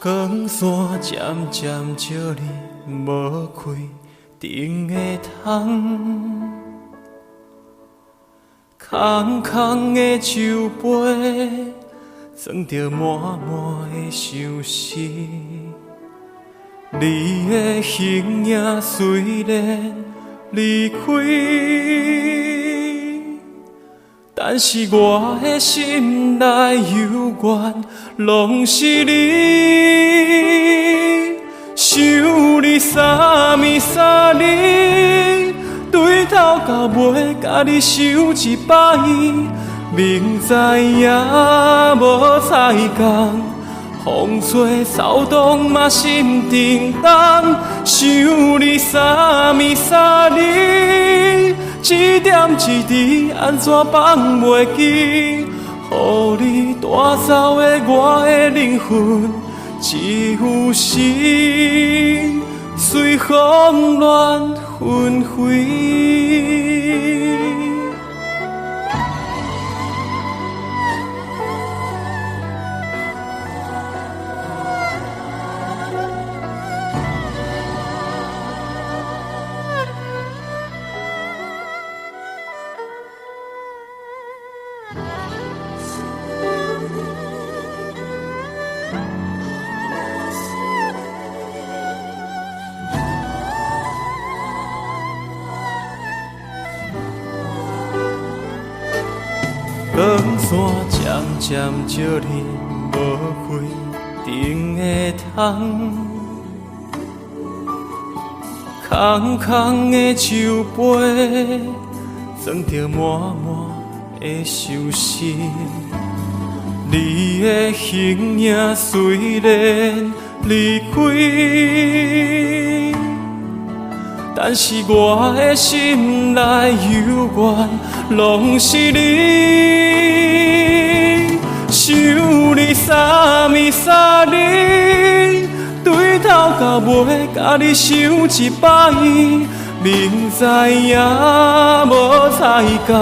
光线渐渐照你无开灯的窗，空空的酒杯装着满满的相思。你的形影虽然离开，但是我的心内犹原拢是你。想你三暝三日，对头到尾甲你想一摆，明知影无彩工，风吹草动嘛心叮当。想你三暝三日，一点一滴安怎放袂记？予你带走的我的灵魂，一有时随风乱纷飞。光线渐渐照你无开灯的窗，空空的酒杯装着满满的相思。你的形影虽然离开，但是我的心内犹原拢是你。想你三暝三日，对头到尾甲你想一摆，明知影无彩工，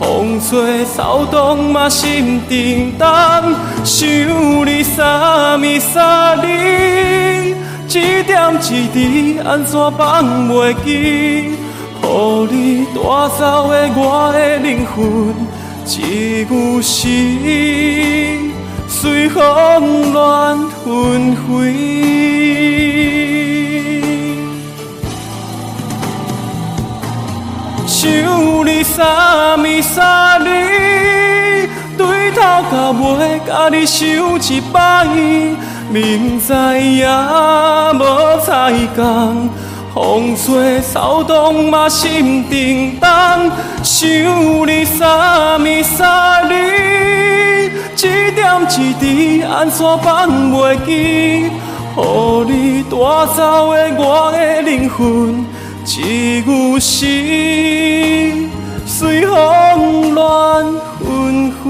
风吹草动嘛心叮当。想你三暝三日，一点一滴安怎放袂记？予你带走的我的灵魂，一有时随风乱纷飞。想你三暝三日，对头到尾甲你想一摆，明知影无彩工，风吹草动嘛心叮当。想你三暝三日，一点一滴安怎放袂记？予你带走的我的灵魂，一有时随风乱纷飞。